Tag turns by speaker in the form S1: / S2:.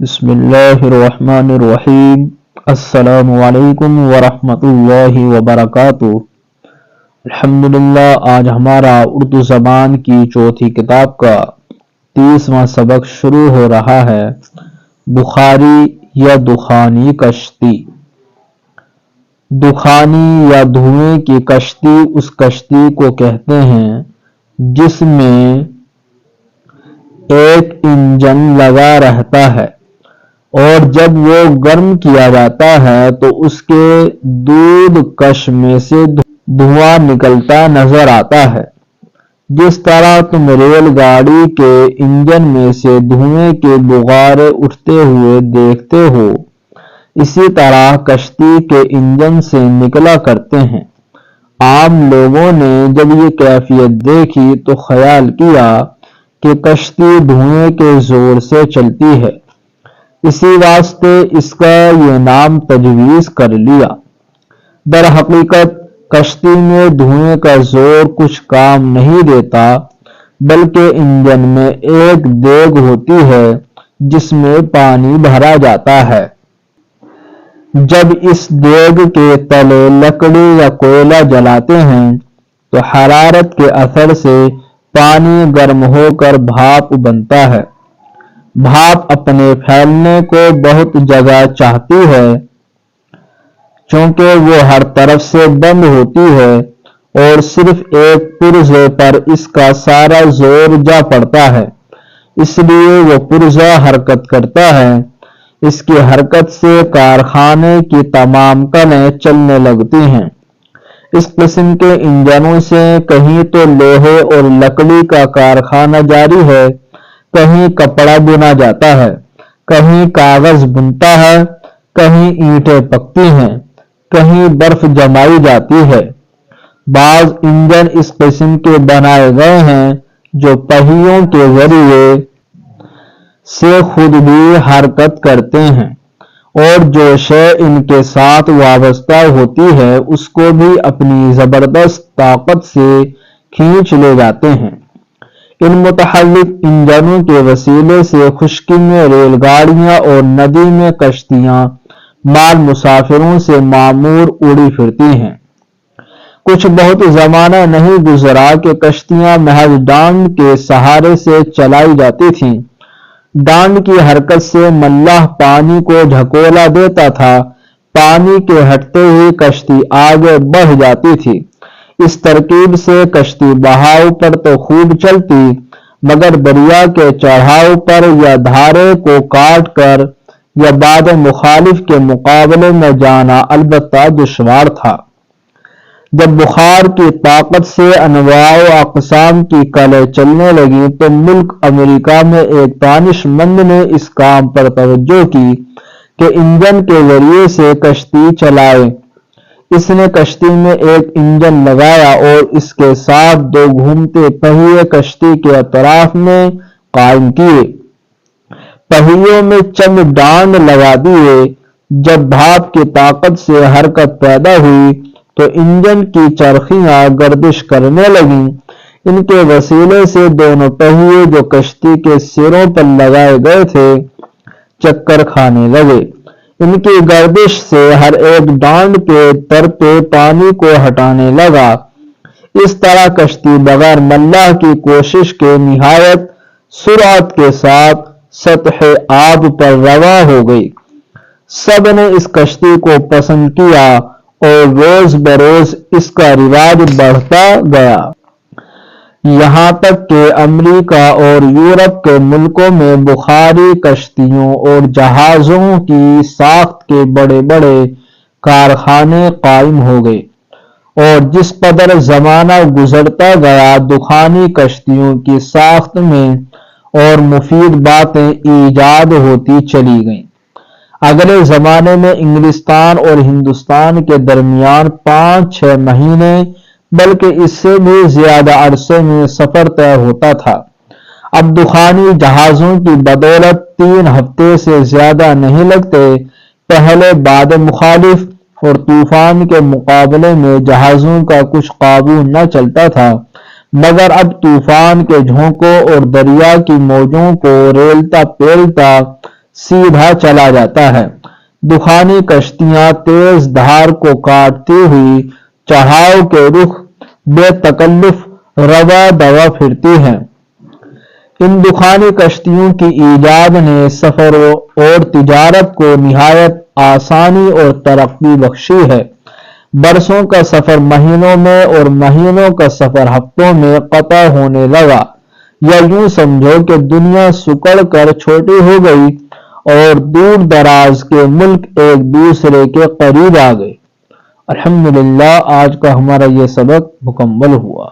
S1: بسم اللہ الرحمن الرحیم۔ السلام علیکم ورحمۃ اللہ وبرکاتہ۔ الحمدللہ، آج ہمارا اردو زبان کی چوتھی کتاب کا 30واں سبق شروع ہو رہا ہے۔ بخاری یا دخانی کشتی۔ دخانی یا دھوئیں کی کشتی اس کشتی کو کہتے ہیں جس میں ایک انجن لگا رہتا ہے اور جب وہ گرم کیا جاتا ہے تو اس کے دودھ کش میں سے دھواں نکلتا نظر آتا ہے۔ جس طرح تم ریل گاڑی کے انجن میں سے دھوئیں کے بغارے اٹھتے ہوئے دیکھتے ہو، اسی طرح کشتی کے انجن سے نکلا کرتے ہیں۔ عام لوگوں نے جب یہ کیفیت دیکھی تو خیال کیا کہ کشتی دھوئیں کے زور سے چلتی ہے، اسی واسطے اس کا یہ نام تجویز کر لیا۔ در حقیقت کشتی میں دھوئیں کا زور کچھ کام نہیں دیتا، بلکہ انجن میں ایک دیگ ہوتی ہے جس میں پانی بھرا جاتا ہے۔ جب اس دیگ کے تلے لکڑی یا کوئلہ جلاتے ہیں تو حرارت کے اثر سے پانی گرم ہو کر بھاپ بنتا ہے۔ بھاپ اپنے پھیلنے کو بہت جگہ چاہتی ہے، چونکہ وہ ہر طرف سے بند ہوتی ہے اور صرف ایک پرزے پر اس کا سارا زور جا پڑتا ہے، اس لیے وہ پرزہ حرکت کرتا ہے۔ اس کی حرکت سے کارخانے کی تمام کلیں چلنے لگتی ہیں۔ اس قسم کے انجنوں سے کہیں تو لوہے اور لکڑی کا کارخانہ جاری ہے، کہیں کپڑا بنا جاتا ہے، کہیں کاغذ بنتا ہے، کہیں اینٹیں پکتی ہیں، کہیں برف جمائی جاتی ہے۔ بعض انجن اس قسم کے بنائے گئے ہیں جو پہیوں کے ذریعے سے خود بھی حرکت کرتے ہیں اور جو شے ان کے ساتھ وابستہ ہوتی ہے اس کو بھی اپنی زبردست طاقت سے کھینچ لے جاتے ہیں۔ ان متحرک انجنوں کے وسیلے سے خشکی میں ریل گاڑیاں اور ندی میں کشتیاں مال مسافروں سے معمور اڑی پھرتی ہیں۔ کچھ بہت زمانہ نہیں گزرا کہ کشتیاں محض ڈانڈ کے سہارے سے چلائی جاتی تھیں۔ ڈانڈ کی حرکت سے ملاح پانی کو جھکولا دیتا تھا، پانی کے ہٹتے ہی کشتی آگے بڑھ جاتی تھی۔ اس ترکیب سے کشتی بہاؤ پر تو خوب چلتی، مگر دریا کے چڑھاؤ پر یا دھارے کو کاٹ کر یا باد مخالف کے مقابلے میں جانا البتہ دشوار تھا۔ جب بخار کی طاقت سے انواع و اقسام کی کلیں چلنے لگیں تو ملک امریکہ میں ایک دانش مند نے اس کام پر توجہ کی کہ انجن کے ذریعے سے کشتی چلائے۔ اس نے کشتی میں ایک انجن لگایا اور اس کے ساتھ دو گھومتے پہیے کشتی کے اطراف میں قائم کیے۔ پہیوں میں چند ڈانڈ لگا دیے۔ جب بھاپ کی طاقت سے حرکت پیدا ہوئی تو انجن کی چرخیاں گردش کرنے لگیں۔ ان کے وسیلے سے دونوں پہیے جو کشتی کے سروں پر لگائے گئے تھے چکر کھانے لگے۔ ان کی گردش سے ہر ایک ڈانڈ کے ترتے پانی کو ہٹانے لگا۔ اس طرح کشتی بغیر ملاح کی کوشش کے نہایت سرعت کے ساتھ سطح آب پر رواں ہو گئی۔ سب نے اس کشتی کو پسند کیا اور روز بروز اس کا رواج بڑھتا گیا۔ یہاں تک کہ امریکہ اور یورپ کے ملکوں میں بخاری کشتیوں اور جہازوں کی ساخت کے بڑے بڑے کارخانے قائم ہو گئے، اور جس قدر زمانہ گزرتا گیا دخانی کشتیوں کی ساخت میں اور مفید باتیں ایجاد ہوتی چلی گئیں۔ اگلے زمانے میں انگلستان اور ہندوستان کے درمیان 5-6 مہینے بلکہ اس سے بھی زیادہ عرصے میں سفر طے ہوتا تھا۔ اب دخانی جہازوں کی بدولت 3 ہفتے سے زیادہ نہیں لگتے۔ پہلے باد مخالف اور طوفان کے مقابلے میں جہازوں کا کچھ قابو نہ چلتا تھا، مگر اب طوفان کے جھونکوں اور دریا کی موجوں کو ریلتا پیلتا سیدھا چلا جاتا ہے۔ دخانی کشتیاں تیز دھار کو کاٹتی ہوئی چڑھاؤ کے رخ بے تکلف روا دوا پھرتی ہیں۔ ان دخانی کشتیوں کی ایجاد نے سفر اور تجارت کو نہایت آسانی اور ترقی بخشی ہے۔ برسوں کا سفر مہینوں میں اور مہینوں کا سفر ہفتوں میں قطع ہونے لگا، یا یوں سمجھو کہ دنیا سکڑ کر چھوٹی ہو گئی اور دور دراز کے ملک ایک دوسرے کے قریب آ گئے۔ الحمدللہ، آج کا ہمارا یہ سبق مکمل ہوا۔